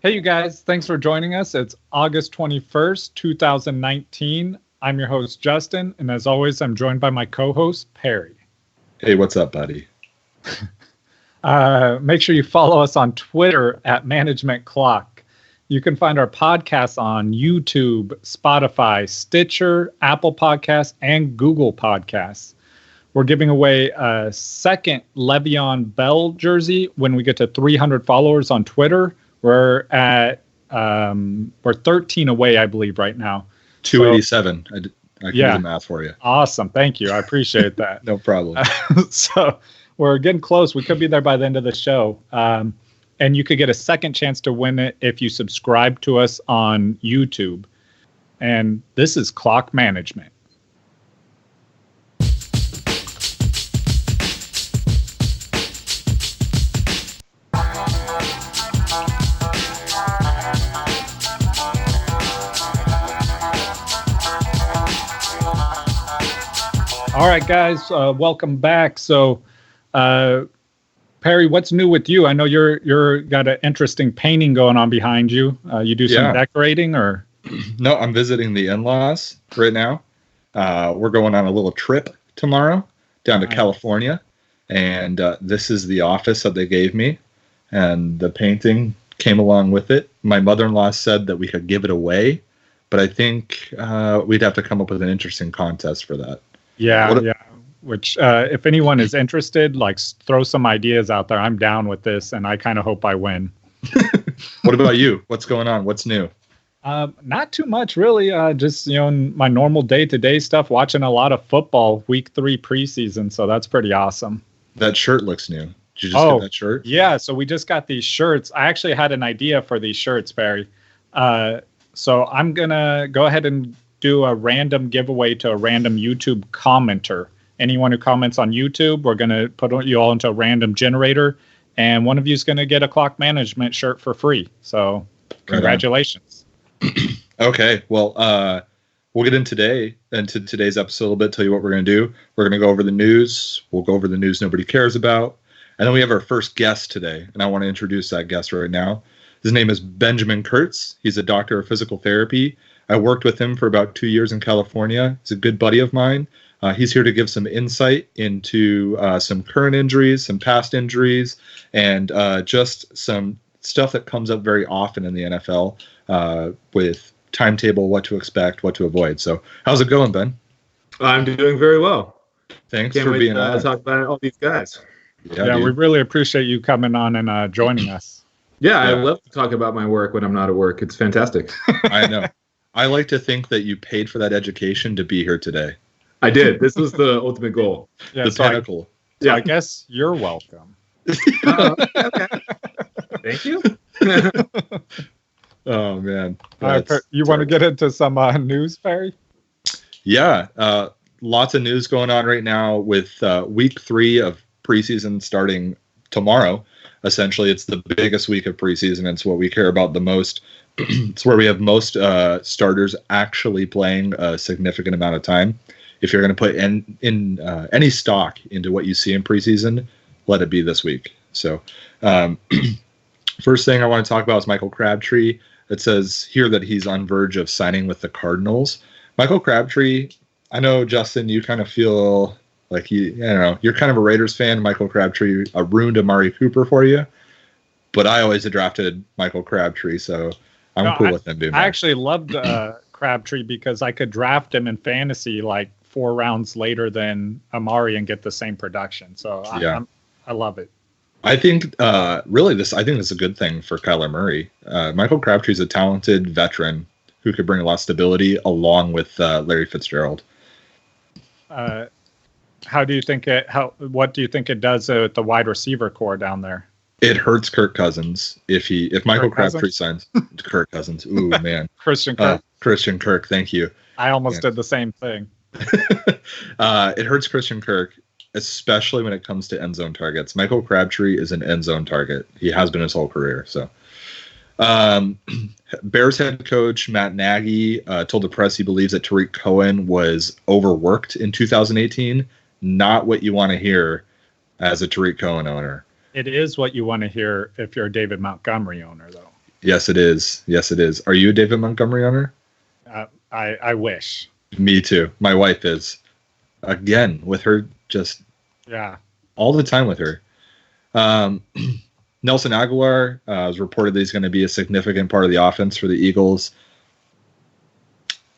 Hey, you guys. Thanks for joining us. It's August 21st, 2019. I'm your host, Justin. And as always, I'm joined by my co-host, Perry. Hey, what's up, buddy? Make sure you follow us on Twitter at Management Clock. You can find our podcasts on YouTube, Spotify, Stitcher, Apple Podcasts, and Google Podcasts. We're giving away a second Le'Veon Bell jersey when we get to 300 followers on Twitter. We're at we're 13 away, I believe, right now. 287. So, I can do the math for you. Awesome. Thank you. I appreciate that. No problem. So we're getting close. We could be there by the end of the show. And you could get a second chance to win it if you subscribe to us on YouTube. And this is Clock Management. All right, guys, welcome back. So, Perry, what's new with you? I know you're got an interesting painting going on behind you. You do some decorating, or? No, I'm visiting the in-laws right now. We're going on a little trip tomorrow down to California, and this is the office that they gave me, and the painting came along with it. My mother-in-law said that we could give it away, but I think we'd have to come up with an interesting contest for that. Yeah. Which, if anyone is interested, like, throw some ideas out there. I'm down with this, and I kind of hope I win. What about you? What's going on? What's new? Not too much, really. Just, my normal day-to-day stuff, watching a lot of football, week 3 preseason, so that's pretty awesome. That shirt looks new. Did you just get that shirt? Yeah, so we just got these shirts. I actually had an idea for these shirts, Barry. So I'm going to go ahead and do a random giveaway to a random YouTube commenter. Anyone who comments on YouTube, we're going to put you all into a random generator, and one of you is going to get a Clock Management shirt for free. So congratulations. Okay, well, we'll get into today's episode a little bit, tell you what we're going to do. We're going to go over the news. We'll go over the news nobody cares about. And then we have our first guest today, and I want to introduce that guest right now. His name is Ben Kurtz. He's a doctor of physical therapy. I worked with him for about 2 years in California. He's a good buddy of mine. He's here to give some insight into some current injuries, some past injuries, and just some stuff that comes up very often in the NFL with timetable, what to expect, what to avoid. So how's it going, Ben? I'm doing very well. Thanks for being on. Can't wait to talk about all these guys. Yeah, we really appreciate you coming on and joining us. Yeah, I love to talk about my work when I'm not at work. It's fantastic. I know. I like to think that you paid for that education to be here today. I did. This was the ultimate goal. Yeah, the pinnacle. I guess you're welcome. Okay. Thank you. Oh, man. You want to get into some news, Perry? Yeah. Lots of news going on right now with week 3 of preseason starting tomorrow. Essentially, it's the biggest week of preseason. It's what we care about the most. It's where we have most starters actually playing a significant amount of time. If you're going to put in any stock into what you see in preseason, let it be this week. So first thing I want to talk about is Michael Crabtree. It says here that he's on verge of signing with the Cardinals. Michael Crabtree, I know, Justin, you kind of feel like you're kind of a Raiders fan. Michael Crabtree ruined Amari Cooper for you. But I always drafted Michael Crabtree, so I'm cool with him doing that. I actually loved Crabtree because I could draft him in fantasy like 4 rounds later than Amari and get the same production. So I love it. I think this is a good thing for Kyler Murray. Michael Crabtree is a talented veteran who could bring a lot of stability along with Larry Fitzgerald. What do you think it does at the wide receiver core down there? It hurts Kirk Cousins if Michael Crabtree signs Kirk Cousins. Ooh, man. Christian Kirk. Christian Kirk, thank you. I almost did the same thing. It hurts Christian Kirk, especially when it comes to end zone targets. Michael Crabtree is an end zone target. He has been his whole career. So, Bears head coach Matt Nagy told the press he believes that Tariq Cohen was overworked in 2018. Not what you want to hear as a Tariq Cohen owner. It is what you want to hear if you're a David Montgomery owner, though. Yes, it is. Yes, it is. Are you a David Montgomery owner? I wish. Me too. My wife is. Again, with her just all the time with her. Nelson Aguilar was reported that he's going to be a significant part of the offense for the Eagles.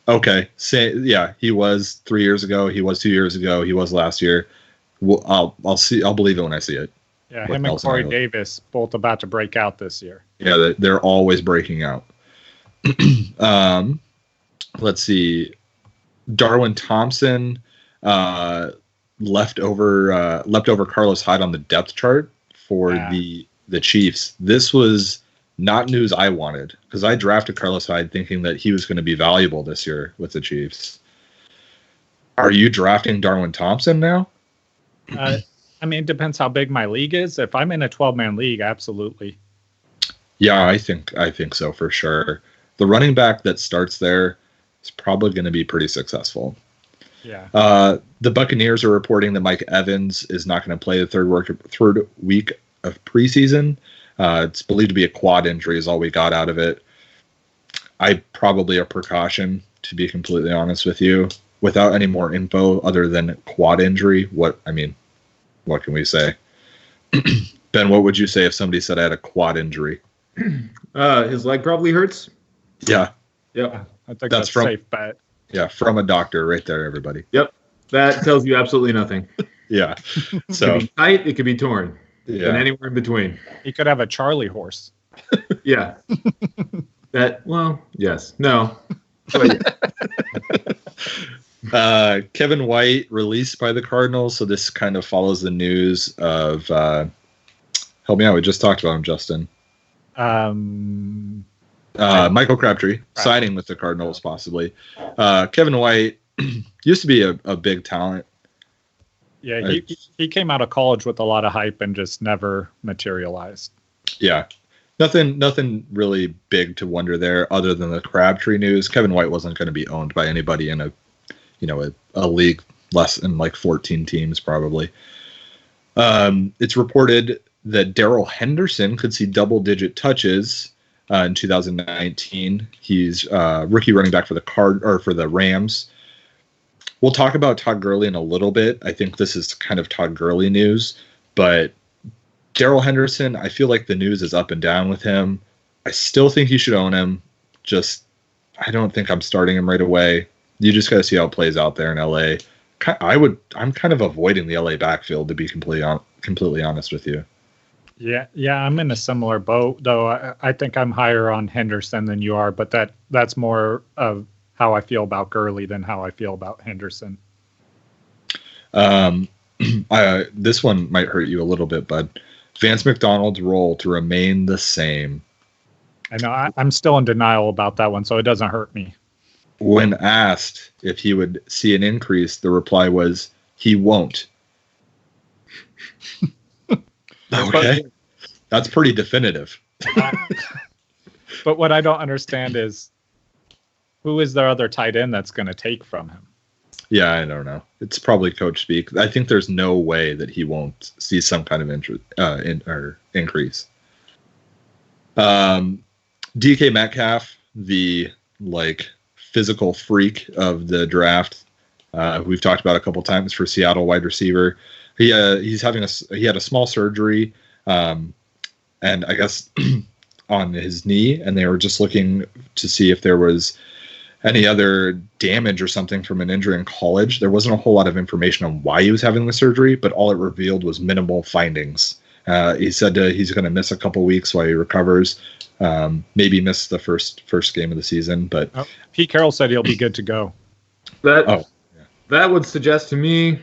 Okay, he was 3 years ago. He was 2 years ago. He was last year. I'll see. I'll believe it when I see it. Yeah, him and Corey Davis both about to break out this year. Yeah, they're always breaking out. Let's see. Darwin Thompson left over Carlos Hyde on the depth chart for the Chiefs. This was not news I wanted because I drafted Carlos Hyde thinking that he was going to be valuable this year with the Chiefs. Are you drafting Darwin Thompson now? I mean, it depends how big my league is. If I'm in a 12-man league, absolutely. Yeah, I think so for sure. The running back that starts there is probably going to be pretty successful. Yeah. The Buccaneers are reporting that Mike Evans is not going to play the third week of preseason. It's believed to be a quad injury is all we got out of it. Probably a precaution, to be completely honest with you. Without any more info other than quad injury, what can we say? Ben, what would you say if somebody said I had a quad injury? His leg probably hurts. Yeah. Yep. I think that's a safe bet. Yeah, from a doctor right there, everybody. Yep. That tells you absolutely nothing. Yeah. So it could be tight, it could be torn. Yeah. And anywhere in between. He could have a Charlie horse. Yeah. Yes. No. But yeah. Kevin White released by the Cardinals, so this kind of follows the news of help me out, we just talked about him, Justin. Michael Crabtree signing with the Cardinals possibly. Kevin White used to be a big talent. Yeah, he came out of college with a lot of hype and just never materialized. Yeah. Nothing really big to wonder there other than the Crabtree news. Kevin White wasn't going to be owned by anybody in a league less than like 14 teams probably. It's reported that Darrell Henderson could see double-digit touches in 2019. He's rookie running back for the Rams. We'll talk about Todd Gurley in a little bit. I think this is kind of Todd Gurley news, but Darrell Henderson, I feel like the news is up and down with him. I still think you should own him. I don't think I'm starting him right away. You just got to see how it plays out there in LA. I'm kind of avoiding the LA backfield, to be completely honest with you. Yeah, I'm in a similar boat, though. I think I'm higher on Henderson than you are, but that's more of how I feel about Gurley than how I feel about Henderson. This one might hurt you a little bit, bud. Vance McDonald's role to remain the same. I know. I'm still in denial about that one, so it doesn't hurt me. When asked if he would see an increase, the reply was, he won't. Okay. That's pretty definitive. But what I don't understand is, who is their other tight end that's going to take from him? Yeah, I don't know. It's probably coach speak. I think there's no way that he won't see some kind of increase. DK Metcalf, the physical freak of the draft, we've talked about a couple times for Seattle wide receiver. He had a small surgery, and I guess on his knee, and they were just looking to see if there was any other damage or something from an injury in college. There wasn't a whole lot of information on why he was having the surgery, but all it revealed was minimal findings. He said he's going to miss a couple weeks while he recovers, maybe miss the first game of the season. But Pete Carroll said he'll be good to go. That would suggest to me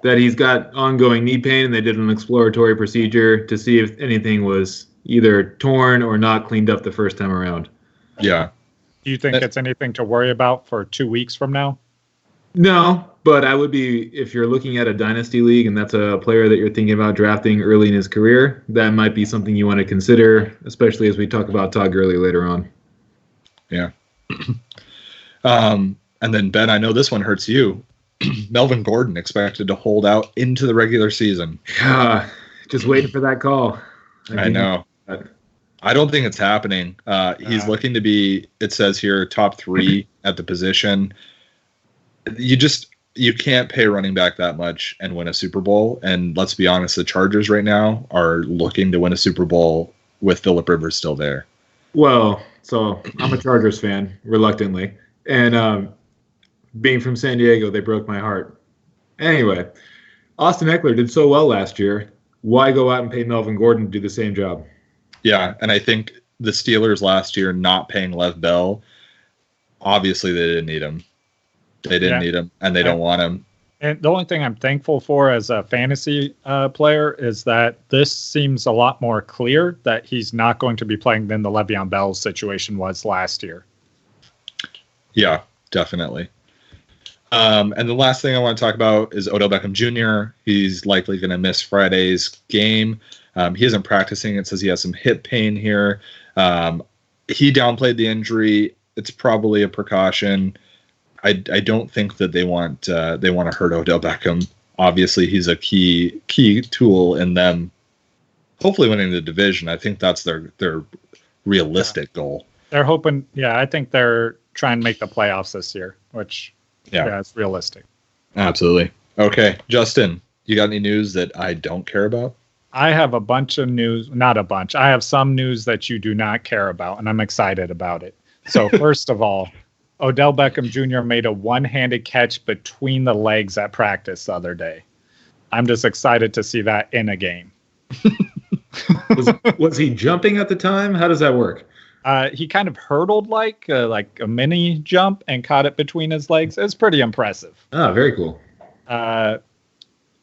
that he's got ongoing knee pain, and they did an exploratory procedure to see if anything was either torn or not cleaned up the first time around. Yeah. Do you think it's anything to worry about for 2 weeks from now? No, but I would be, if you're looking at a dynasty league and that's a player that you're thinking about drafting early in his career, that might be something you want to consider, especially as we talk about Todd Gurley later on. Yeah. And then, Ben, I know this one hurts you. Melvin Gordon expected to hold out into the regular season. Just waiting for that call. I know. I don't think it's happening. He's looking to be, it says here, top 3 at the position. You can't pay running back that much and win a Super Bowl. And let's be honest, the Chargers right now are looking to win a Super Bowl with Phillip Rivers still there. Well, so I'm a Chargers fan, reluctantly. And being from San Diego, they broke my heart. Anyway, Austin Eckler did so well last year. Why go out and pay Melvin Gordon to do the same job? Yeah, and I think the Steelers last year not paying Lev Bell, obviously they didn't need him. They didn't need him, and they don't want him. And the only thing I'm thankful for as a fantasy player is that this seems a lot more clear that he's not going to be playing than the Le'Veon Bell situation was last year. Yeah, definitely. And the last thing I want to talk about is Odell Beckham Jr. He's likely going to miss Friday's game. He isn't practicing. It says he has some hip pain here. He downplayed the injury. It's probably a precaution. I don't think that they want to hurt Odell Beckham. Obviously, he's a key tool in them hopefully winning the division. I think that's their realistic goal. They're hoping. Yeah, I think they're trying to make the playoffs this year, which it's realistic. Absolutely. Okay, Justin, you got any news that I don't care about? I have a bunch of news. Not a bunch. I have some news that you do not care about, and I'm excited about it. So first of all, Odell Beckham Jr. made a one-handed catch between the legs at practice the other day. I'm just excited to see that in a game. Was he jumping at the time? How does that work? He kind of hurdled like a mini jump and caught it between his legs. It's pretty impressive. Ah, very cool.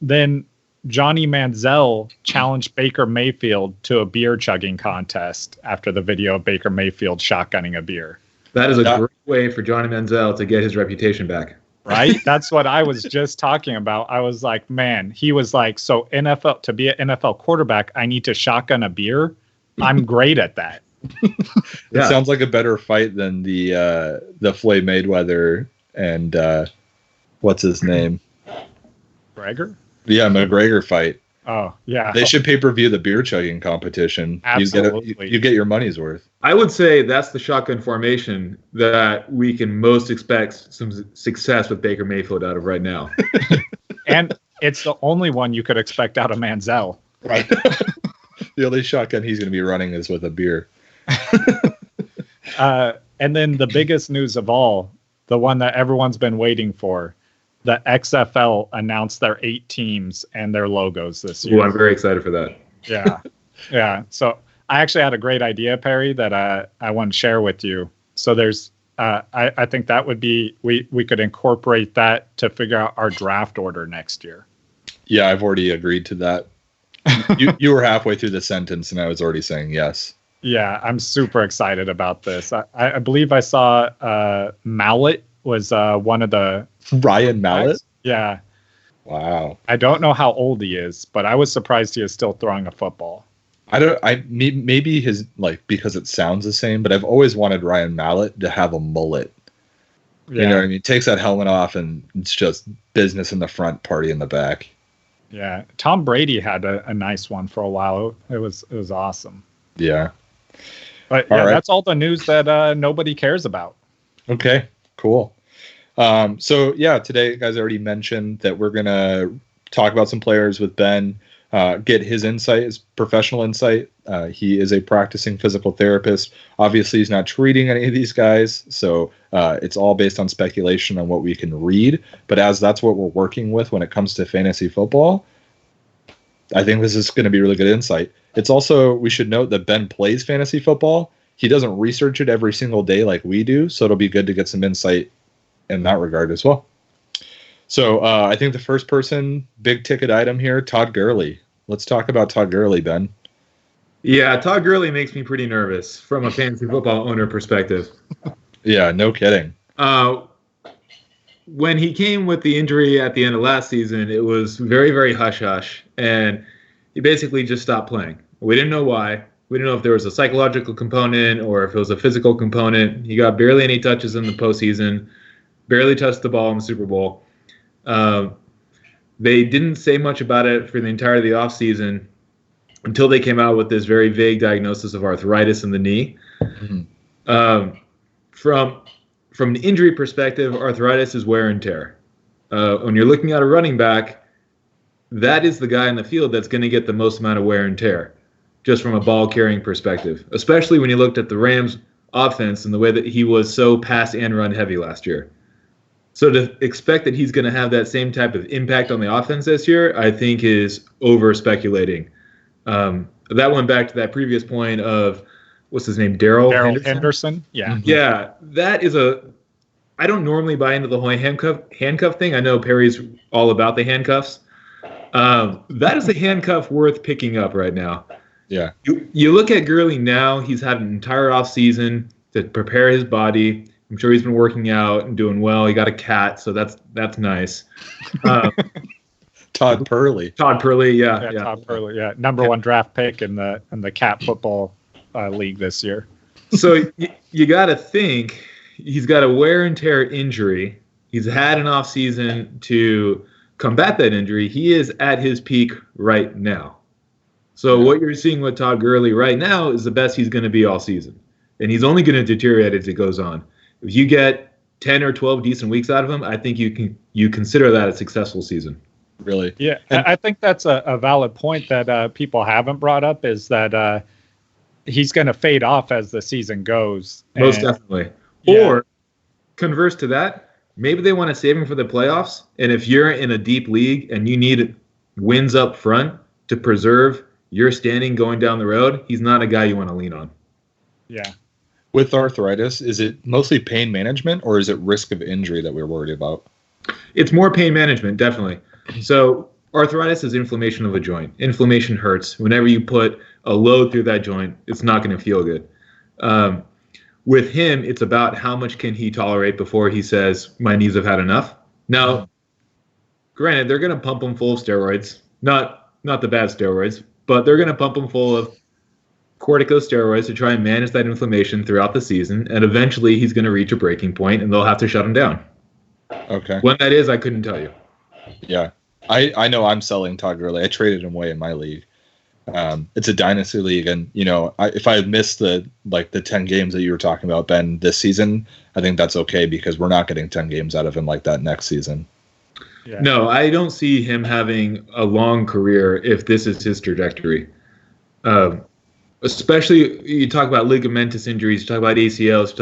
Then Johnny Manziel challenged Baker Mayfield to a beer chugging contest after the video of Baker Mayfield shotgunning a beer. That is a great way for Johnny Manziel to get his reputation back. Right? That's what I was just talking about. I was like, man, he was like, so NFL, to be an NFL quarterback, I need to shotgun a beer. I'm great at that. It sounds like a better fight than the Floyd Mayweather and what's his name? McGregor? Yeah, McGregor fight. Oh, yeah. They should pay-per-view the beer chugging competition. Absolutely. You get your money's worth. I would say that's the shotgun formation that we can most expect some success with Baker Mayfield out of right now. And it's the only one you could expect out of Manziel. Right. The only shotgun he's going to be running is with a beer. And then the biggest news of all, the one that everyone's been waiting for, the XFL announced their 8 teams and their logos this year. Ooh, I'm very excited for that. Yeah. So I actually had a great idea, Perry, that I want to share with you. So there's, I think that would be, we could incorporate that to figure out our draft order next year. Yeah, I've already agreed to that. You were halfway through the sentence and I was already saying yes. Yeah, I'm super excited about this. I believe I saw Mallet was one of the Ryan Mallett? Yeah. Wow. I don't know how old he is, but I was surprised he is still throwing a football. Maybe his, like, because it sounds the same, but I've always wanted Ryan Mallett to have a mullet. Yeah. You know what I mean? Takes that helmet off and it's just business in the front, party in the back. Yeah. Tom Brady had a nice one for a while. It was awesome. Yeah. But yeah, that's all the news that nobody cares about. Okay, cool. So yeah, today, guys, I already mentioned that we're going to talk about some players with Ben, get his insight, his professional insight. He is a practicing physical therapist. Obviously, he's not treating any of these guys, so it's all based on speculation on what we can read. But as that's what we're working with when it comes to fantasy football, I think this is going to be really good insight. It's also, we should note that Ben plays fantasy football. He doesn't research it every single day like we do, so it'll be good to get some insight in that regard as well. So I think the first person, big ticket item here, Todd Gurley. Let's talk about Todd Gurley, Ben. Yeah, Todd Gurley makes me pretty nervous from a fantasy football owner perspective. Yeah, no kidding. When he came with the injury at the end of last season, it was very, very hush-hush, and he basically just stopped playing. We didn't know why. We didn't know if there was a psychological component or if it was a physical component. He got barely any touches in the postseason, barely touched the ball in the Super Bowl. They didn't say much about it for the entirety of the offseason. until they came out with this very vague diagnosis of arthritis in the knee. Mm-hmm. From an injury perspective, arthritis is wear and tear. When you're looking at a running back, that is the guy in the field that's going to get the most amount of wear and tear, just from a ball carrying perspective, especially when you looked at the Rams offense and the way that he was so pass and run heavy last year. So to expect that he's going to have that same type of impact on the offense this year, I think is over speculating. That went back to that previous point of, what's his name? Darrell Henderson. Yeah. Yeah. That is I don't normally buy into the whole handcuff thing. I know Perry's all about the handcuffs. That is a handcuff worth picking up right now. Yeah. You look at Gurley now, he's had an entire off season to prepare his body. I'm sure he's been working out and doing well. He got a cat, so that's nice. Todd Purley. Yeah. Todd Purley, yeah. Number one draft pick in the cat football league this year. So you got to think he's got a wear and tear injury. He's had an off season to combat that injury. He is at his peak right now. So what you're seeing with Todd Gurley right now is the best he's going to be all season. And he's only going to deteriorate as it goes on. If you get 10 or 12 decent weeks out of him, I think you consider that a successful season. Really? Yeah, I think that's a valid point that people haven't brought up, is that he's going to fade off as the season goes. Most definitely. Yeah. Or converse to that, maybe they want to save him for the playoffs. And if you're in a deep league and you need wins up front to preserve your standing going down the road, he's not a guy you want to lean on. Yeah. With arthritis, is it mostly pain management or is it risk of injury that we're worried about? It's more pain management, definitely. So arthritis is inflammation of a joint. Inflammation hurts. Whenever you put a load through that joint, it's not going to feel good. With him, it's about how much can he tolerate before he says, my knees have had enough. Now, granted, they're going to pump him full of steroids. Not the bad steroids, but they're going to pump him full of corticosteroids to try and manage that inflammation throughout the season, and eventually he's going to reach a breaking point, and they'll have to shut him down. Okay. When that is, I couldn't tell you. Yeah. I know I'm selling Todd Gurley. I traded him away in my league. It's a dynasty league, and if I had missed the 10 games that you were talking about, Ben, this season, I think that's okay because we're not getting 10 games out of him like that next season. Yeah. No, I don't see him having a long career if this is his trajectory. Especially, you talk about ligamentous injuries, you talk about ACLs,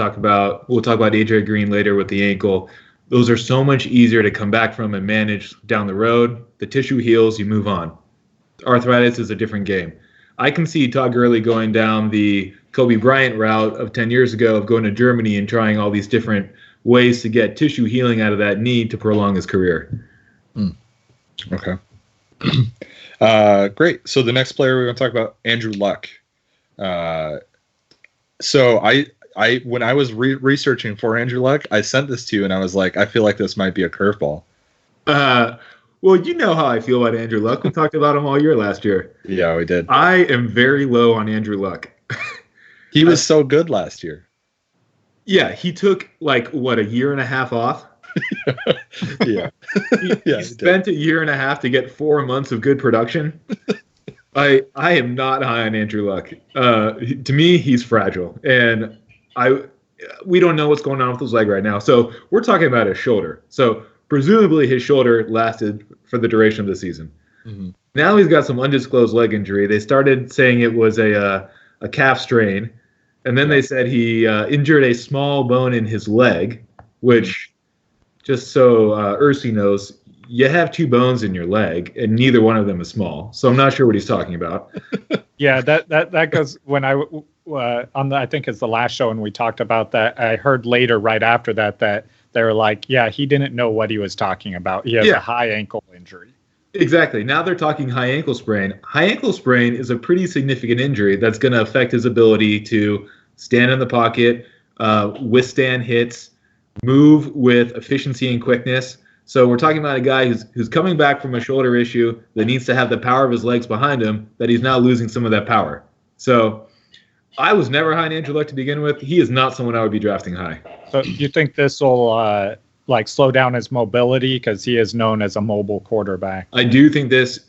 we'll talk about AJ Green later with the ankle. Those are so much easier to come back from and manage down the road. The tissue heals, you move on. Arthritis is a different game. I can see Todd Gurley going down the Kobe Bryant route of 10 years ago of going to Germany and trying all these different ways to get tissue healing out of that knee to prolong his career. Okay. Great. So the next player we're going to talk about, Andrew Luck. So I when I was researching for Andrew Luck, I sent this to you and I was like, I feel like this might be a curveball. Well, you know how I feel about Andrew Luck. We talked about him all year last year. Yeah, we did. I am very low on Andrew Luck. He was so good last year. Yeah, he took a year and a half off. Yeah. He spent a year and a half to get 4 months of good production. I am not high on Andrew Luck. To me, he's fragile, and we don't know what's going on with his leg right now. So we're talking about his shoulder. So presumably his shoulder lasted for the duration of the season. Mm-hmm. Now he's got some undisclosed leg injury. They started saying it was a calf strain, and then they said he injured a small bone in his leg, which, just so Ursi knows, you have two bones in your leg, and neither one of them is small. So I'm not sure what he's talking about. Yeah, that goes when I I think it's the last show, and we talked about that. I heard later, right after that they were like, yeah, he didn't know what he was talking about. He has a high ankle injury. Exactly. Now they're talking high ankle sprain. High ankle sprain is a pretty significant injury that's going to affect his ability to stand in the pocket, withstand hits, move with efficiency and quickness. So we're talking about a guy who's coming back from a shoulder issue that needs to have the power of his legs behind him, that he's now losing some of that power. So I was never high on Andrew Luck to begin with. He is not someone I would be drafting high. So you think this will slow down his mobility, because he is known as a mobile quarterback? I do think this.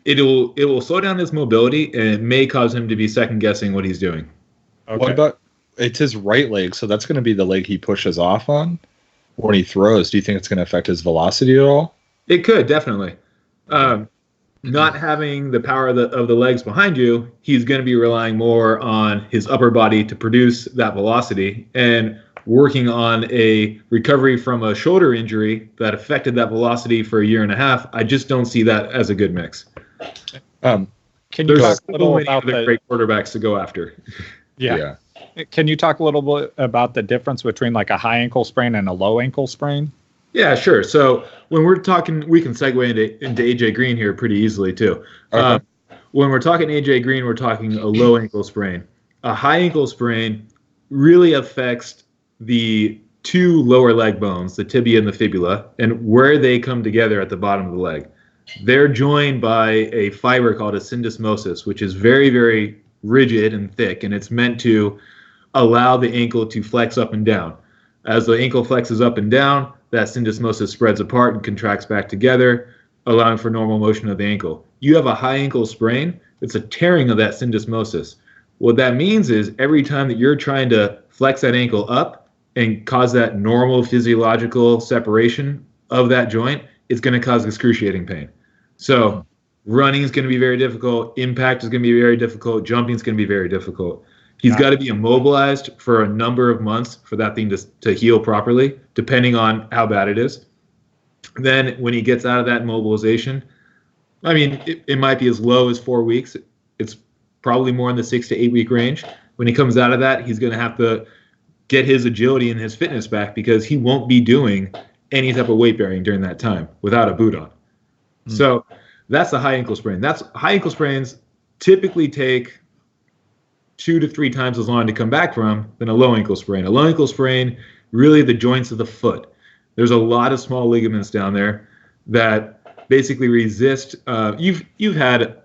it will slow down his mobility, and it may cause him to be second guessing what he's doing. Okay. What about, it's his right leg, so that's going to be the leg he pushes off on when he throws. Do you think it's going to affect his velocity at all? It could, definitely. Not having the power of the legs behind you, he's going to be relying more on his upper body to produce that velocity, and working on a recovery from a shoulder injury that affected that velocity for a year and a half. I just don't see that as a good mix. Can you talk a little about the great quarterbacks to go after? Yeah. Can you talk a little bit about the difference between like a high ankle sprain and a low ankle sprain? Yeah, sure. So when we're talking, we can segue into AJ Green here pretty easily too. Okay. When we're talking AJ Green, we're talking a low ankle sprain. A high ankle sprain really affects the two lower leg bones, the tibia and the fibula, and where they come together at the bottom of the leg. They're joined by a fiber called a syndesmosis, which is very, very rigid and thick, and it's meant to allow the ankle to flex up and down. As the ankle flexes up and down, that syndesmosis spreads apart and contracts back together, allowing for normal motion of the ankle. You have a high ankle sprain, it's a tearing of that syndesmosis. What that means is every time that you're trying to flex that ankle up and cause that normal physiological separation of that joint, it's going to cause excruciating pain. So running is going to be very difficult. Impact is going to be very difficult. Jumping is going to be very difficult. He's got to be immobilized for a number of months for that thing to heal properly, depending on how bad it is. Then when he gets out of that immobilization, I mean, it might be as low as 4 weeks. It's probably more in the 6 to 8 week range. When he comes out of that, he's going to have to get his agility and his fitness back, because he won't be doing any type of weight bearing during that time without a boot on. So that's a high ankle sprain. High ankle sprains typically take 2 to 3 times as long to come back from than a low ankle sprain. A low ankle sprain, really the joints of the foot. There's a lot of small ligaments down there that basically resist. You've had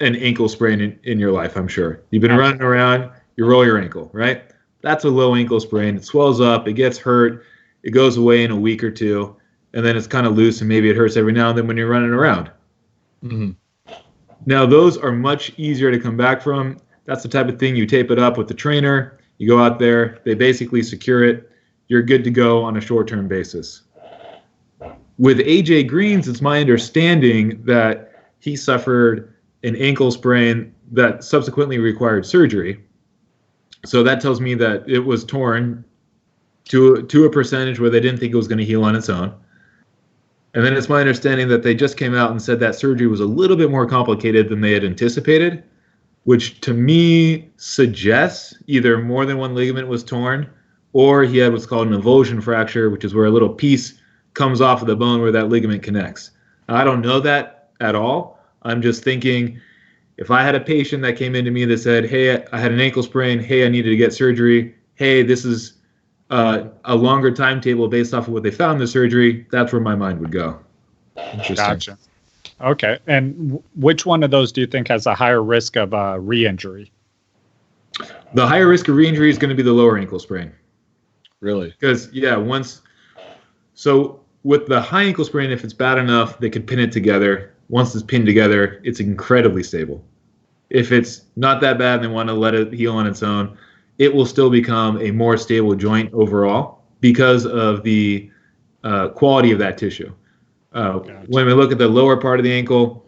an ankle sprain in your life, I'm sure. You've been running around, you roll your ankle, right? That's a low ankle sprain. It swells up, it gets hurt, it goes away in a week or two, and then it's kind of loose, and maybe it hurts every now and then when you're running around. Now, those are much easier to come back from. That's the type of thing you tape it up with the trainer. You go out there, they basically secure it. You're good to go on a short-term basis. With AJ Green's, it's my understanding that he suffered an ankle sprain that subsequently required surgery. So that tells me that it was torn to a percentage where they didn't think it was going to heal on its own. And then it's my understanding that they just came out and said that surgery was a little bit more complicated than they had anticipated, which to me suggests either more than one ligament was torn, or he had what's called an avulsion fracture, which is where a little piece comes off of the bone where that ligament connects. I don't know that at all. I'm just thinking, if I had a patient that came into me that said, hey, I had an ankle sprain, hey, I needed to get surgery, hey, this is a longer timetable based off of what they found in the surgery, that's where my mind would go. Interesting. Gotcha. Okay. And which one of those do you think has a higher risk of re-injury? The higher risk of re-injury is going to be the lower ankle sprain. Really? Because, so with the high ankle sprain, if it's bad enough, they could pin it together. Once it's pinned together, it's incredibly stable. If it's not that bad and they want to let it heal on its own, it will still become a more stable joint overall because of the quality of that tissue. Gotcha. When we look at the lower part of the ankle,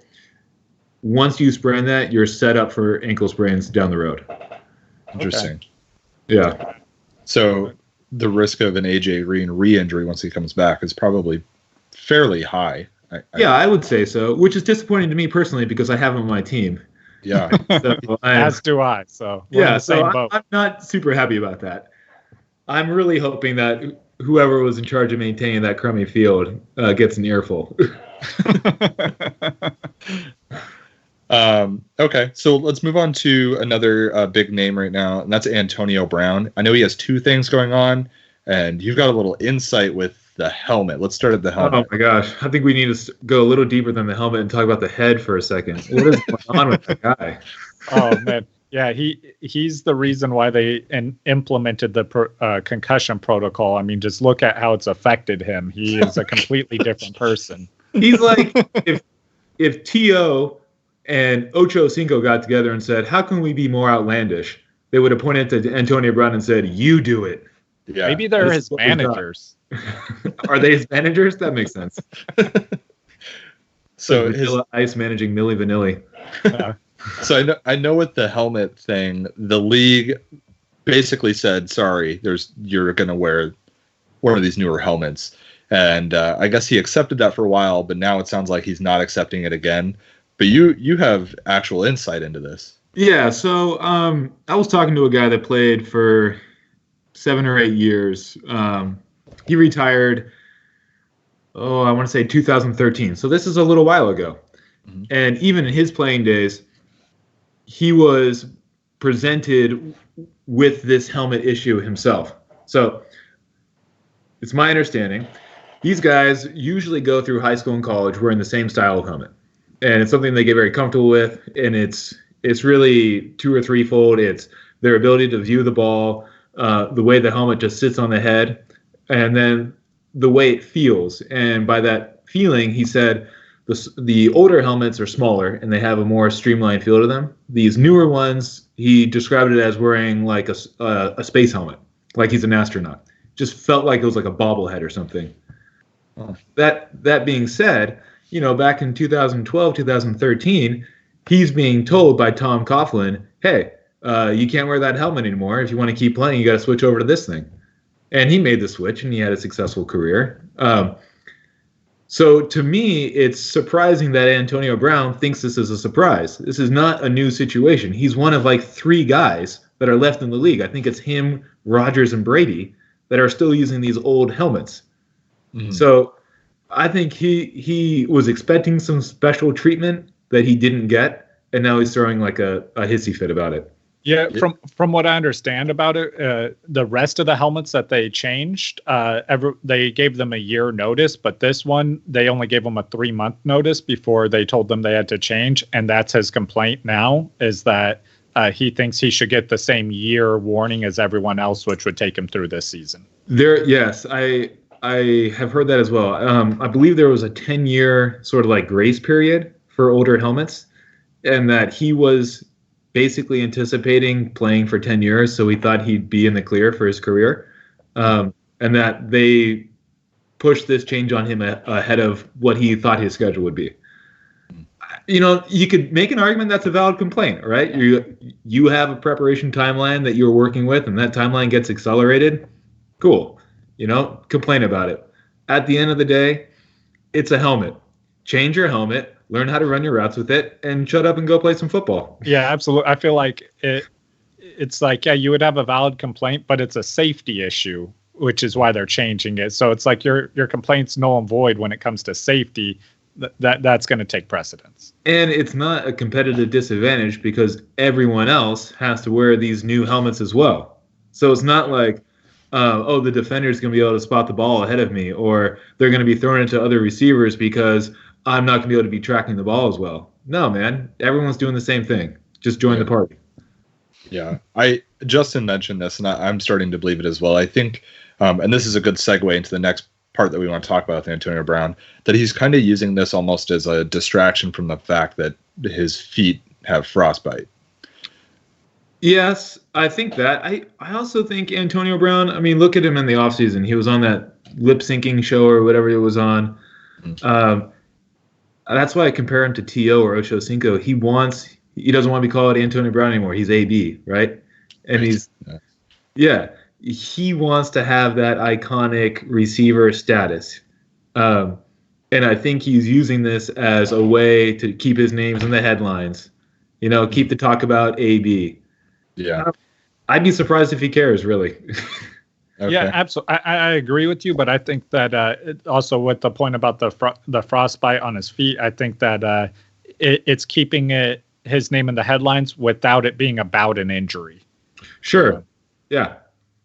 once you sprain that, you're set up for ankle sprains down the road. Interesting. Okay. Yeah. So the risk of an AJ Green re-injury once he comes back is probably fairly high. I would say so, which is disappointing to me personally because I have him on my team. Yeah. So as do I. So I'm not super happy about that. I'm really hoping that whoever was in charge of maintaining that crummy field gets an earful. Okay, so let's move on to another big name right now, and that's Antonio Brown. I know he has 2 things going on, and you've got a little insight with the helmet. Let's start at the helmet. Oh my gosh, I think we need to go a little deeper than the helmet and talk about the head for a second. What is going on with that guy? Oh man, yeah, he's the reason why they implemented the concussion protocol. I mean, just look at how it's affected him. He is a completely different person. He's like if T.O. and Ocho Cinco got together and said, how can we be more outlandish? They would have pointed to Antonio Brown and said, you do it. Yeah. Maybe they're his managers. Are they his managers? That makes sense. So Vanilla Ice managing Milli Vanilli. So I know with the helmet thing, the league basically said, sorry, you're going to wear one of these newer helmets. And I guess he accepted that for a while, but now it sounds like he's not accepting it again. But you have actual insight into this. Yeah, so I was talking to a guy that played for 7 or 8 years. He retired, I want to say 2013. So this is a little while ago. Mm-hmm. And even in his playing days, he was presented with this helmet issue himself. So it's my understanding, these guys usually go through high school and college wearing the same style of helmet. And it's something they get very comfortable with, and it's really 2 or 3-fold. It's their ability to view the ball, the way the helmet just sits on the head, and then the way it feels. And by that feeling, he said the older helmets are smaller and they have a more streamlined feel to them. These newer ones, he described it as wearing like a space helmet, like he's an astronaut. Just felt like it was like a bobblehead or something. Oh. That being said, back in 2012, 2013, he's being told by Tom Coughlin, hey, you can't wear that helmet anymore. If you want to keep playing, you got to switch over to this thing. And he made the switch, and he had a successful career. So to me, it's surprising that Antonio Brown thinks this is a surprise. This is not a new situation. He's one of like 3 guys that are left in the league. I think it's him, Rodgers, and Brady that are still using these old helmets. Mm-hmm. So I think he was expecting some special treatment that he didn't get, and now he's throwing like a hissy fit about it. Yeah, from what I understand about it, the rest of the helmets that they changed, they gave them a year notice, but this one, they only gave them a 3-month notice before they told them they had to change, and that's his complaint now, is that he thinks he should get the same year warning as everyone else, which would take him through this season. Yes, I have heard that as well. I believe there was a 10-year sort of like grace period for older helmets, and that he was basically anticipating playing for 10 years, so he thought he'd be in the clear for his career, and that they pushed this change on him ahead of what he thought his schedule would be. You could make an argument that's a valid complaint, right? You have a preparation timeline that you're working with, and that timeline gets accelerated. Cool. Complain about it. At the end of the day, it's a helmet. Change your helmet, learn how to run your routes with it, and shut up and go play some football. Yeah, absolutely. I feel like it's like, yeah, you would have a valid complaint, but it's a safety issue, which is why they're changing it. So it's like your complaint's null and void when it comes to safety. That's going to take precedence. And it's not a competitive disadvantage because everyone else has to wear these new helmets as well. So it's not like, the defender's going to be able to spot the ball ahead of me, or they're going to be thrown into other receivers because I'm not going to be able to be tracking the ball as well. No, man. Everyone's doing the same thing. Just join the party. Yeah. Justin mentioned this, and I'm starting to believe it as well. I think, and this is a good segue into the next part that we want to talk about with Antonio Brown, that he's kind of using this almost as a distraction from the fact that his feet have frostbite. Yes, I think that. I also think Antonio Brown, look at him in the offseason. He was on that lip-syncing show or whatever it was on. Mm-hmm. That's why I compare him to T.O. or Ocho Cinco. He doesn't want to be called Antonio Brown anymore. He's AB, right? And he wants to have that iconic receiver status. And I think he's using this as a way to keep his names in the headlines. Keep the talk about AB. Yeah. I'd be surprised if he cares, really. Okay. Yeah, absolutely. I agree with you, but I think that also with the point about the frostbite on his feet, I think that it's keeping his name in the headlines without it being about an injury. Sure. Yeah.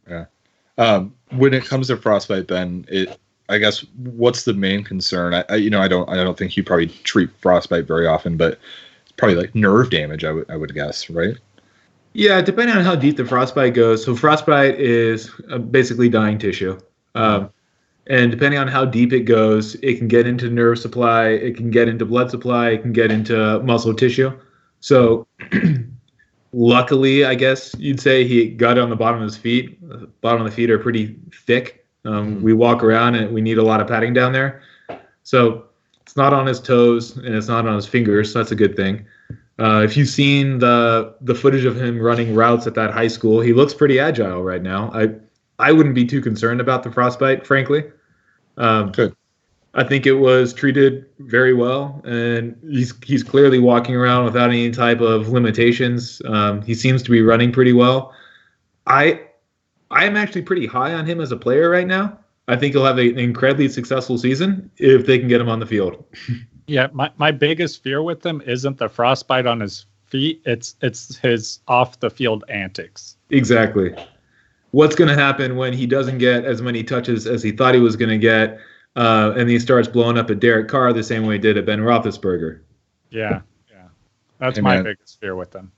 Yeah. When it comes to frostbite, Ben, I guess what's the main concern? I don't think you probably treat frostbite very often, but it's probably like nerve damage. I would guess, right? Yeah, depending on how deep the frostbite goes. So frostbite is basically dying tissue. And depending on how deep it goes, it can get into nerve supply, it can get into blood supply, it can get into muscle tissue. So luckily, I guess you'd say he got it on the bottom of his feet. The bottom of the feet are pretty thick. We walk around and we need a lot of padding down there. So it's not on his toes and it's not on his fingers. So that's a good thing. If you've seen the footage of him running routes at that high school, he looks pretty agile right now. I wouldn't be too concerned about the frostbite, frankly. Good. I think it was treated very well, and he's clearly walking around without any type of limitations. He seems to be running pretty well. I am actually pretty high on him as a player right now. I think he'll have an incredibly successful season if they can get him on the field. Yeah, my biggest fear with him isn't the frostbite on his feet. It's his off the field antics. Exactly. What's going to happen when he doesn't get as many touches as he thought he was going to get, and he starts blowing up at Derek Carr the same way he did at Ben Roethlisberger? Yeah. That's my biggest fear with him.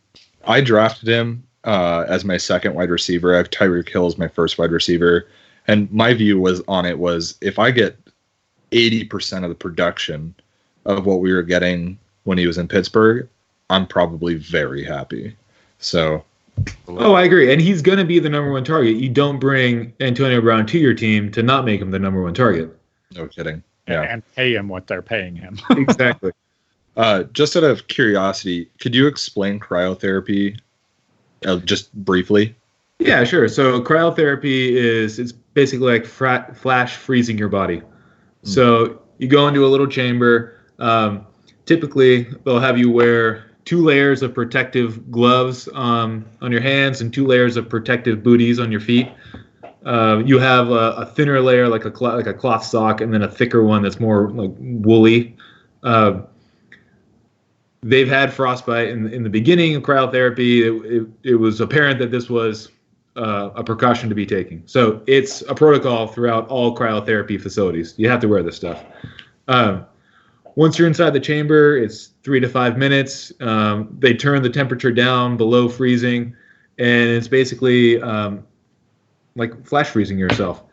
I drafted him as my second wide receiver. I have Tyreek Hill as my first wide receiver. And my view was if I get 80% of the production of what we were getting when he was in Pittsburgh, I'm probably very happy. So... Oh, I agree. And he's going to be the number one target. You don't bring Antonio Brown to your team to not make him the number one target. No kidding. Yeah. And pay him what they're paying him. Exactly. Just out of curiosity, could you explain cryotherapy just briefly? Yeah, sure. So cryotherapy it's basically like flash freezing your body. So you go into a little chamber. Typically, they'll have you wear 2 layers of protective gloves on your hands and 2 layers of protective booties on your feet. You have a thinner layer like a cloth sock, and then a thicker one that's more like woolly. They've had frostbite in the beginning of cryotherapy. It was apparent that this was a precaution to be taken. So it's a protocol throughout all cryotherapy facilities. You have to wear this stuff. Once you're inside the chamber, it's 3 to 5 minutes. They turn the temperature down below freezing, and it's basically like flash freezing yourself.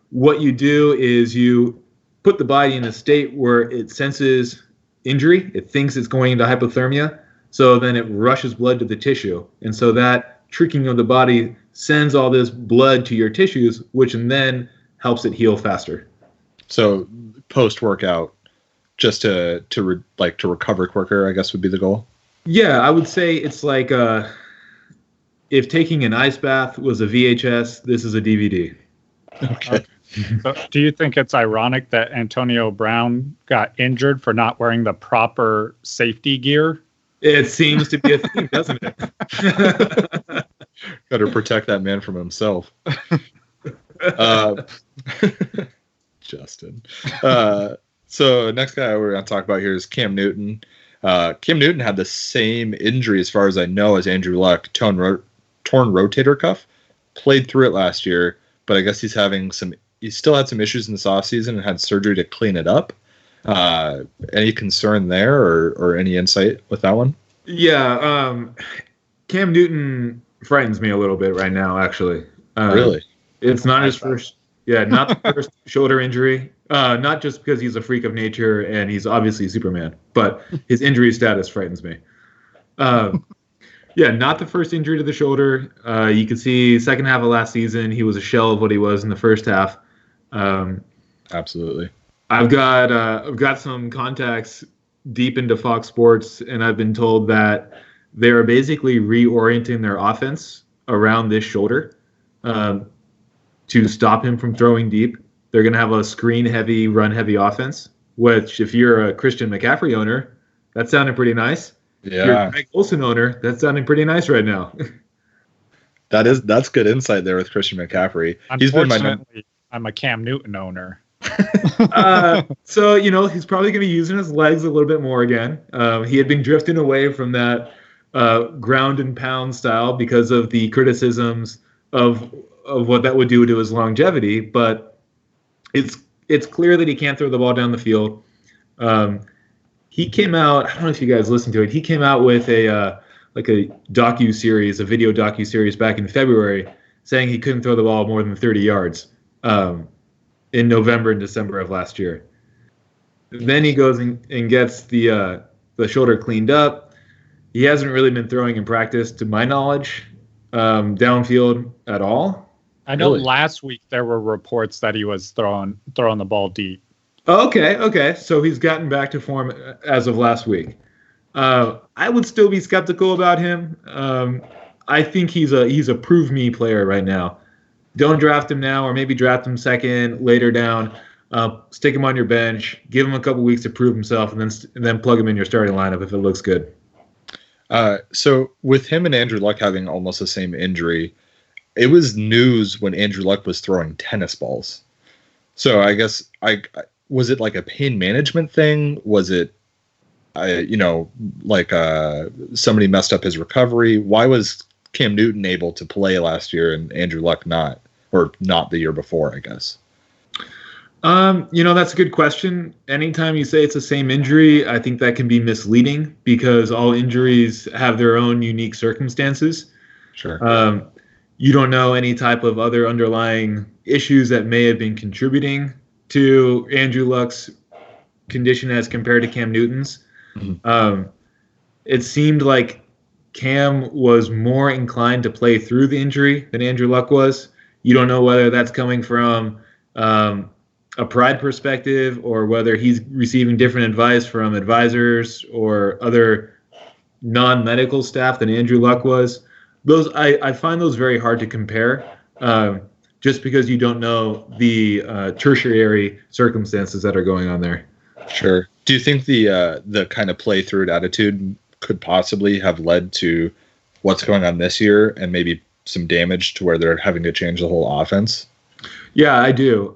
What you do is you put the body in a state where it senses injury. It thinks it's going into hypothermia, so then it rushes blood to the tissue. And so that tricking of the body sends all this blood to your tissues, which then helps it heal faster. So post-workout, just to recover quicker, I guess would be the goal. Yeah, I would say it's like if taking an ice bath was a VHS, this is a DVD. Okay. So do you think it's ironic that Antonio Brown got injured for not wearing the proper safety gear? It seems to be a thing, doesn't it? Got to protect that man from himself. Justin. So next guy we're going to talk about here is Cam Newton. Cam Newton had the same injury, as far as I know, as Andrew Luck, torn rotator cuff. Played through it last year, but I guess he still had some issues in this offseason and had surgery to clean it up. Any concern there or any insight with that one? Yeah, Cam Newton frightens me a little bit right now, actually. Really? It's not his first. Yeah, not the first shoulder injury. Not just because he's a freak of nature and he's obviously Superman, but his injury status frightens me. Yeah, not the first injury to the shoulder. You can see second half of last season, he was a shell of what he was in the first half. Absolutely. I've got some contacts deep into Fox Sports, and I've been told that they're basically reorienting their offense around this shoulder to stop him from throwing deep. They're going to have a screen-heavy, run-heavy offense, which if you're a Christian McCaffrey owner, that sounded pretty nice. Yeah. If you're a Greg Olsen owner, that's sounding pretty nice right now. That's good insight there with Christian McCaffrey. He's been I'm a Cam Newton owner. So, he's probably going to be using his legs a little bit more again. He had been drifting away from that ground and pound style because of the criticisms of what that would do to his longevity, but it's clear that he can't throw the ball down the field. He came out, I don't know if you guys listened to it, he came out with a docu-series, a video docu-series back in February saying he couldn't throw the ball more than 30 yards. in November and December of last year. Then he goes and gets the shoulder cleaned up. He hasn't really been throwing in practice, to my knowledge, downfield at all. I know last week there were reports that he was throwing the ball deep. Okay. So he's gotten back to form as of last week. I would still be skeptical about him. I think he's a prove me player right now. Don't draft him now, or maybe draft him second, later down. Stick him on your bench. Give him a couple weeks to prove himself, and then plug him in your starting lineup if it looks good. So with him and Andrew Luck having almost the same injury, it was news when Andrew Luck was throwing tennis balls. So I guess was it like a pain management thing? Was it, somebody messed up his recovery? Why was Cam Newton able to play last year and Andrew Luck not, or not the year before, I guess? That's a good question. Anytime you say it's the same injury, I think that can be misleading because all injuries have their own unique circumstances. Sure. You don't know any type of other underlying issues that may have been contributing to Andrew Luck's condition as compared to Cam Newton's. Mm-hmm. It seemed like Cam was more inclined to play through the injury than Andrew Luck was. You don't know whether that's coming from a pride perspective or whether he's receiving different advice from advisors or other non-medical staff than Andrew Luck was. I find those very hard to compare just because you don't know the tertiary circumstances that are going on there. Sure. Do you think the kind of play through it attitude could possibly have led to what's going on this year and maybe some damage to where they're having to change the whole offense? Yeah, I do.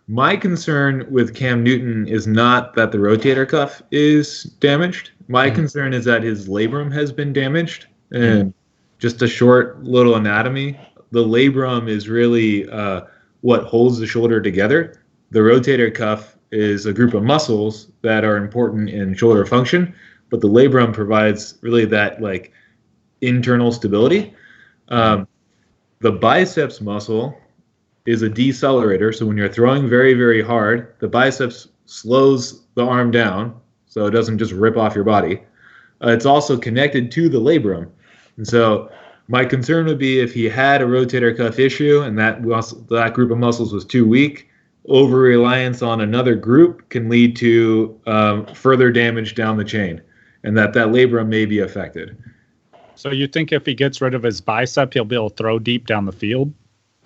My concern with Cam Newton is not that the rotator cuff is damaged. My concern is that his labrum has been damaged. And just a short little anatomy, the labrum is really what holds the shoulder together. The rotator cuff is a group of muscles that are important in shoulder function, but the labrum provides really that like internal stability. The biceps muscle is a decelerator. So when you're throwing very, very hard, the biceps slows the arm down so it doesn't just rip off your body. It's also connected to the labrum. And so my concern would be if he had a rotator cuff issue and that group of muscles was too weak, over-reliance on another group can lead to further damage down the chain, and that labrum may be affected. So you think if he gets rid of his bicep, he'll be able to throw deep down the field?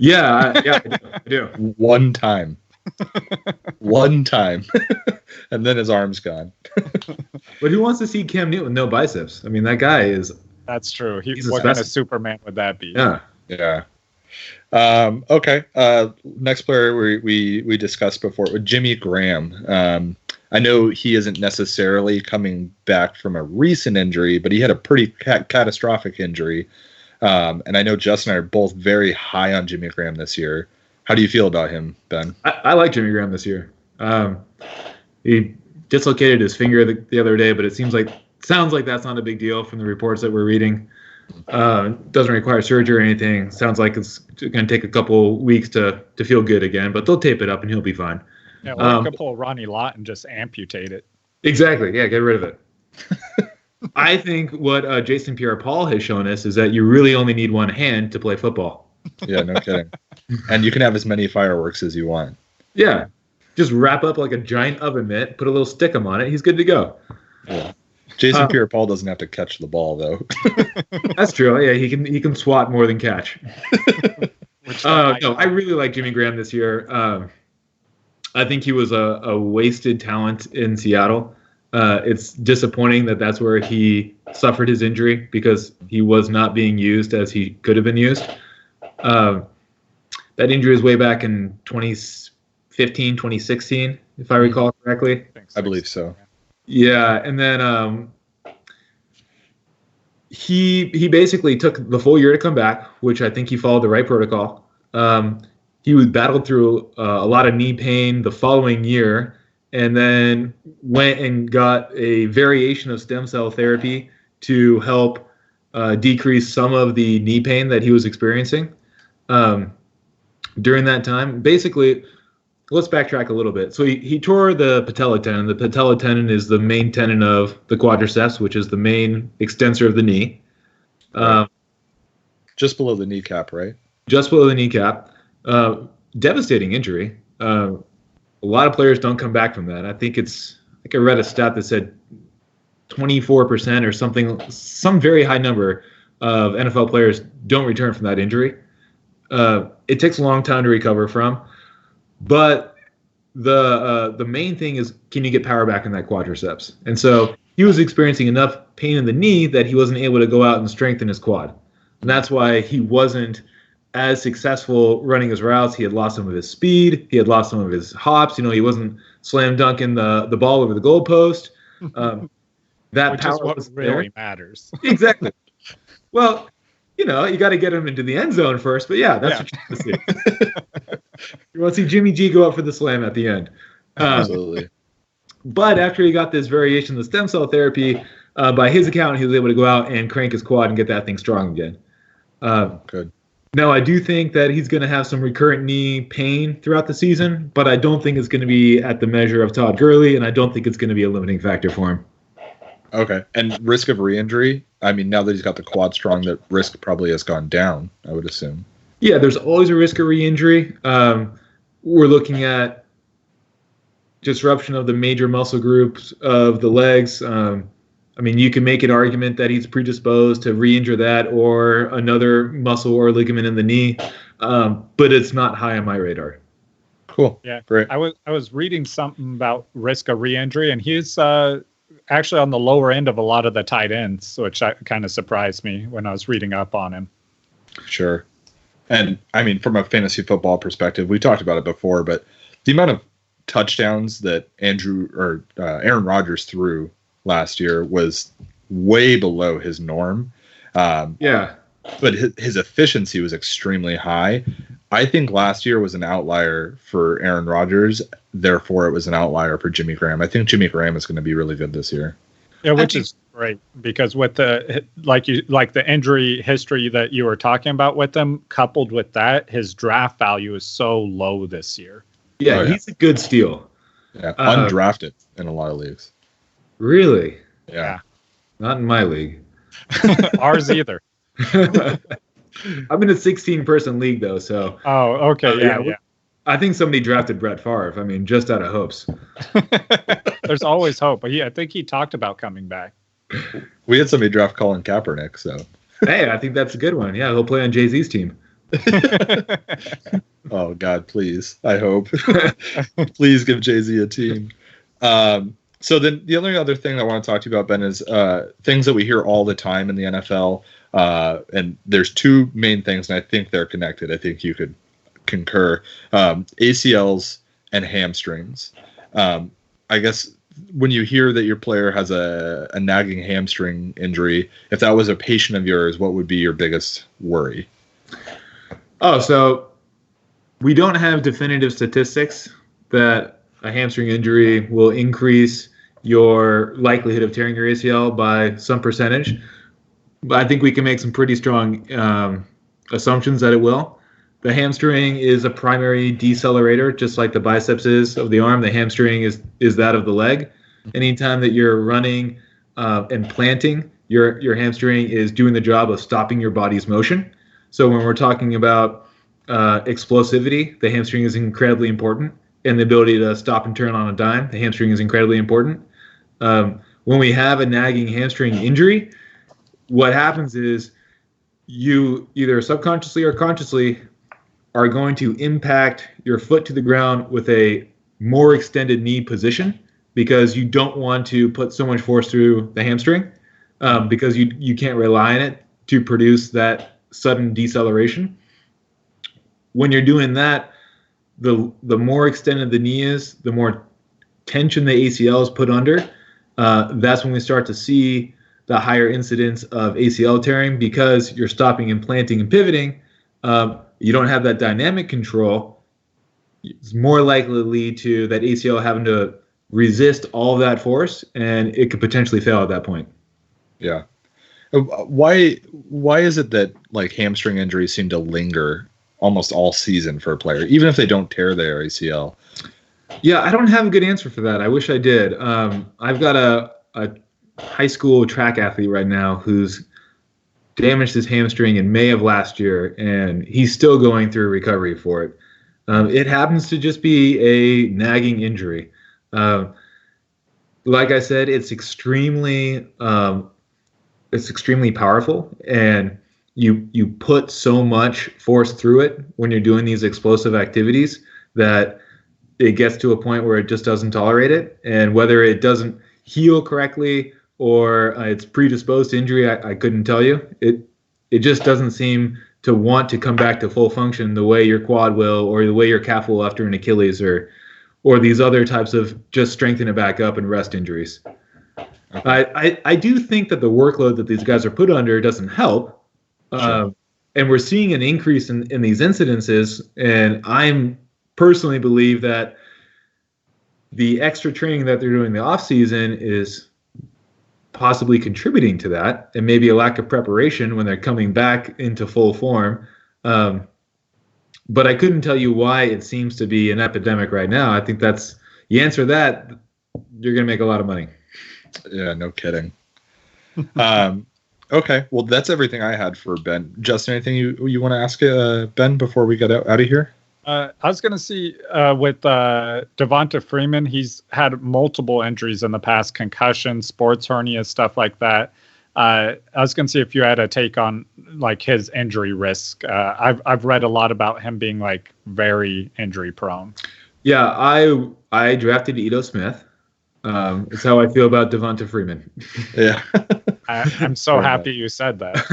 Yeah, I do. One time. And then his arm's gone. But who wants to see Cam Newton with no biceps? I mean, that guy is... That's true. What kind of Superman would that be? Yeah. Okay. Next player we discussed before, Jimmy Graham. I know he isn't necessarily coming back from a recent injury, but he had a pretty catastrophic injury. And I know Justin and I are both very high on Jimmy Graham this year. How do you feel about him, Ben? I like Jimmy Graham this year. He dislocated his finger the other day, but sounds like that's not a big deal from the reports that we're reading. Doesn't require surgery or anything. Sounds like it's going to take a couple weeks to feel good again, but they'll tape it up and he'll be fine. Yeah, well, you could pull Ronnie Lott and just amputate it. Exactly. Yeah, get rid of it. I think what Jason Pierre-Paul has shown us is that you really only need one hand to play football. Yeah, no kidding. And you can have as many fireworks as you want. Yeah. Just wrap up like a giant oven mitt, put a little stickum on it, he's good to go. Yeah. Jason Pierre-Paul doesn't have to catch the ball, though. That's true. Yeah, he can swat more than catch. No, I really like Jimmy Graham this year. I think he was a wasted talent in Seattle. It's disappointing that that's where he suffered his injury because he was not being used as he could have been used. That injury is way back in 2015, 2016, if I recall correctly. I believe so. Yeah, and then he basically took the full year to come back, which I think he followed the right protocol. He was battled through a lot of knee pain the following year, and then went and got a variation of stem cell therapy to help decrease some of the knee pain that he was experiencing. During that time, basically, let's backtrack a little bit. So he tore the patella tendon. The patella tendon is the main tendon of the quadriceps, which is the main extensor of the knee. Right. Just below the kneecap, right? Just below the kneecap. Devastating injury. A lot of players don't come back from that. I think I read a stat that said 24% or something, some very high number of NFL players don't return from that injury. It takes a long time to recover from, but the main thing is, can you get power back in that quadriceps? And so he was experiencing enough pain in the knee that he wasn't able to go out and strengthen his quad. And that's why he wasn't as successful running his routes. He had lost some of his speed. He had lost some of his hops. He wasn't slam dunking the ball over the goalpost. That Which power is what was really there. matters. Exactly. Well, you got to get him into the end zone first. But yeah, that's what you want to see. You want to see Jimmy G go up for the slam at the end. Absolutely. But after he got this variation of the stem cell therapy, by his account, he was able to go out and crank his quad and get that thing strong again. Good. Now, I do think that he's going to have some recurrent knee pain throughout the season, but I don't think it's going to be at the measure of Todd Gurley, and I don't think it's going to be a limiting factor for him. Okay. And risk of re-injury? I mean, now that he's got the quad strong, that risk probably has gone down, I would assume. Yeah, there's always a risk of re-injury. We're looking at disruption of the major muscle groups of the legs. You can make an argument that he's predisposed to re-injure that or another muscle or ligament in the knee, but it's not high on my radar. Cool. Yeah, great. I was reading something about risk of re-injury, and he's actually on the lower end of a lot of the tight ends, which kind of surprised me when I was reading up on him. Sure. And, from a fantasy football perspective, we talked about it before, but the amount of touchdowns that Aaron Rodgers threw last year was way below his norm. Yeah. But his efficiency was extremely high. I think last year was an outlier for Aaron Rodgers. Therefore, it was an outlier for Jimmy Graham. I think Jimmy Graham is going to be really good this year. Yeah, which is great because with the the injury history that you were talking about with him, coupled with that, his draft value is so low this year. Yeah, he's a good steal. Yeah, undrafted in a lot of leagues. Really? Yeah. Not in my league. Ours either. I'm in a 16-person league, though, so... Oh, okay, yeah. I think somebody drafted Brett Favre. Just out of hopes. There's always hope. But I think he talked about coming back. We had somebody draft Colin Kaepernick, so... Hey, I think that's a good one. Yeah, he'll play on Jay-Z's team. Oh, God, please. I hope. Please give Jay-Z a team. So then the only other thing I want to talk to you about, Ben, is things that we hear all the time in the NFL. And there's two main things, and I think they're connected. I think you could concur. ACLs and hamstrings. I guess when you hear that your player has a nagging hamstring injury, if that was a patient of yours, what would be your biggest worry? Oh, so we don't have definitive statistics that a hamstring injury will increase your likelihood of tearing your ACL by some percentage. But I think we can make some pretty strong assumptions that it will. The hamstring is a primary decelerator, just like the biceps is of the arm. The hamstring is that of the leg. Anytime that you're running and planting, your hamstring is doing the job of stopping your body's motion. So when we're talking about explosivity, the hamstring is incredibly important. And the ability to stop and turn on a dime, the hamstring is incredibly important. When we have a nagging hamstring injury, what happens is you either subconsciously or consciously are going to impact your foot to the ground with a more extended knee position because you don't want to put so much force through the hamstring because you can't rely on it to produce that sudden deceleration. When you're doing that, the more extended the knee is, the more tension the ACL is put under. That's when we start to see the higher incidence of ACL tearing because you're stopping and planting and pivoting. You don't have that dynamic control. It's more likely to lead to that ACL having to resist all of that force, and it could potentially fail at that point. Yeah. Why is it that like hamstring injuries seem to linger almost all season for a player, even if they don't tear their ACL? Yeah, I don't have a good answer for that. I wish I did. I've got a high school track athlete right now who's damaged his hamstring in May of last year, and he's still going through recovery for it. It happens to just be a nagging injury. Like I said, it's extremely powerful, and you put so much force through it when you're doing these explosive activities that it gets to a point where it just doesn't tolerate it. And whether it doesn't heal correctly or it's predisposed to injury, I couldn't tell you. It just doesn't seem to want to come back to full function the way your quad will, or the way your calf will after an Achilles, or these other types of just strengthen it back up and rest injuries. Okay. I do think that the workload that these guys are put under doesn't help. Sure. And we're seeing an increase in these incidences, and I'm personally believe that the extra training that they're doing in the off season is possibly contributing to that, and maybe a lack of preparation when they're coming back into full form. But I couldn't tell you why it seems to be an epidemic right now. I think you answer that, you're going to make a lot of money. Yeah, no kidding. Okay, well, that's everything I had for Ben. Justin, anything you want to ask Ben before we get out of here? I was going to see with Devonta Freeman, he's had multiple injuries in the past, concussion, sports hernia, stuff like that. I was going to see if you had a take on like his injury risk. I've read a lot about him being like very injury prone. Yeah, I drafted Ito Smith. It's how I feel about Devonta Freeman. Yeah, I'm so happy you said that.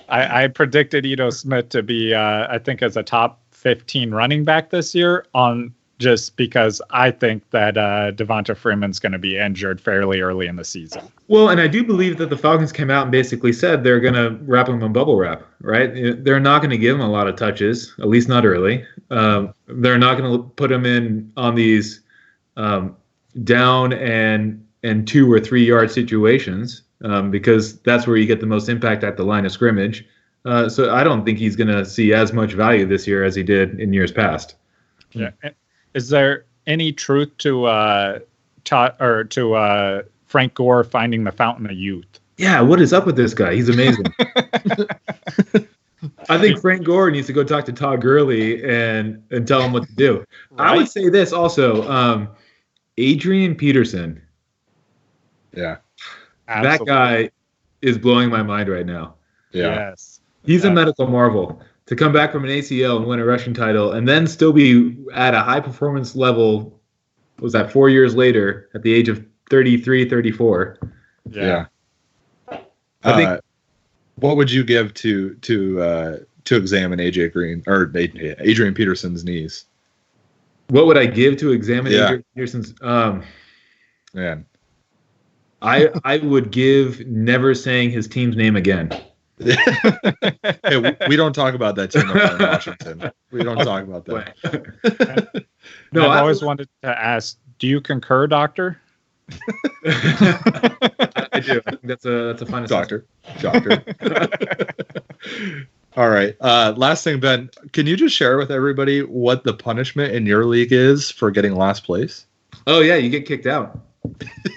I predicted Ito Smith to be, I think, as a top 15 running back this year, on just because I think that Devonta Freeman's going to be injured fairly early in the season. Well, and I do believe that the Falcons came out and basically said they're going to wrap him in bubble wrap, right? They're not going to give him a lot of touches, at least not early. They're not going to put him in on these down and 2 or 3 yard situations. Because that's where you get the most impact at the line of scrimmage. So I don't think he's going to see as much value this year as he did in years past. Yeah. Is there any truth to Frank Gore finding the fountain of youth? Yeah, what is up with this guy? He's amazing. I think Frank Gore needs to go talk to Todd Gurley and tell him what to do. Right? I would say this also, Adrian Peterson. Yeah. Absolutely. That guy is blowing my mind right now. Yeah. Yes. He's a medical marvel. To come back from an ACL and win a rushing title and then still be at a high performance level, was that 4 years later at the age of 33, 34? Yeah. I think. What would you give to examine Adrian Peterson's knees? What would I give to examine Adrian Peterson's? Man. I would give never saying his team's name again. Hey, we don't talk about that team in Washington. We don't talk about that. No, I've always wanted to ask, do you concur, Doctor? I do. I think that's a fine Doctor. All right. Last thing, Ben, can you just share with everybody what the punishment in your league is for getting last place? Oh, yeah, you get kicked out.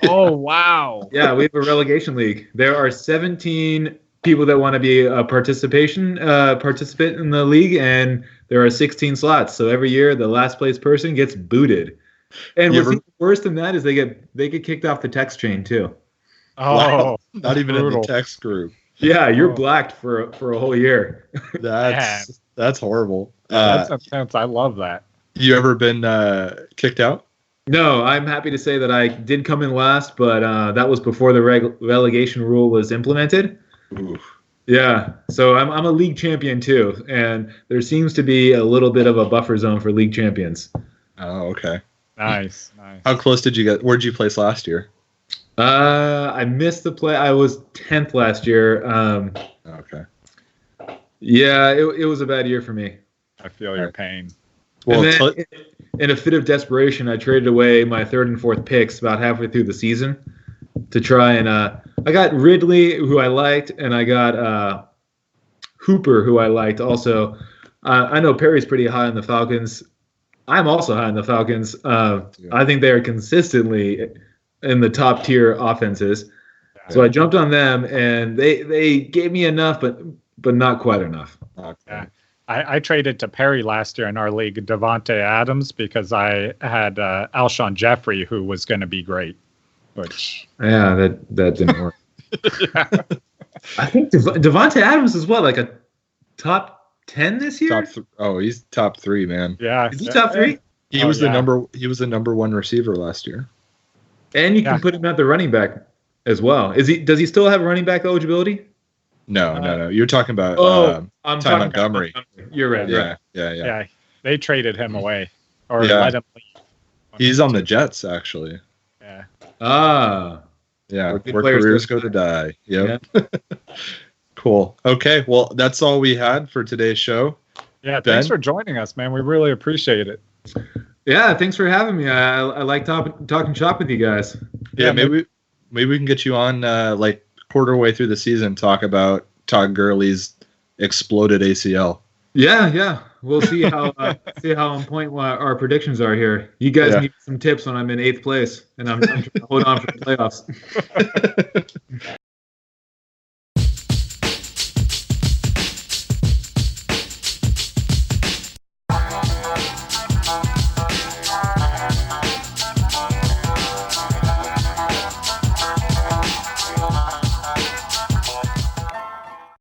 Oh, wow. Yeah, we have a relegation league. There are 17 people that want to be a participant in the league, and there are 16 slots. So every year, the last place person gets booted. And what's worse than that is they get kicked off the text chain too. Oh, wow. Not even brutal. in the text group. Yeah, you're blacked for a whole year. That's horrible. That's intense. I love that. You ever been kicked out? No, I'm happy to say that I did come in last, but that was before the relegation rule was implemented. Oof. Yeah, so I'm a league champion too, and there seems to be a little bit of a buffer zone for league champions. Oh, okay. Nice. How close did you get? Where did you place last year? I missed the play. I was 10th last year. Okay. Yeah, it was a bad year for me. I feel your pain. Well, and then, in a fit of desperation, I traded away my 3rd and 4th picks about halfway through the season to try and I got Ridley, who I liked, and I got Hooper, who I liked also. I know Perry's pretty high on the Falcons. I'm also high on the Falcons. I think they are consistently in the top tier offenses. So I jumped on them, and they gave me enough, but not quite enough. Okay. I traded to Perry last year in our league, Devontae Adams, because I had Alshon Jeffrey, who was going to be great. Which that didn't work. I think Devontae Adams is what, like a top 10 this year? He's top 3, man. Yeah, is he top 3? He was the number 1 receiver last year. And you can put him at the running back as well. Does he still have running back eligibility? No. You're talking about Ty Montgomery. You're right. Yeah. They traded him away or let him leave. He's on the Jets, actually. Yeah. Yeah, where careers go to die. Yep. Yeah. Cool. Okay, well, that's all we had for today's show. Yeah, thanks for joining us, man. We really appreciate it. Yeah, thanks for having me. I like talking shop with you guys. Yeah, maybe we can get you on like quarter way through the season, talk about Todd Gurley's exploded ACL. Yeah. We'll see how on point our predictions are here. You guys need some tips when I'm in 8th place and I'm trying to hold on for the playoffs.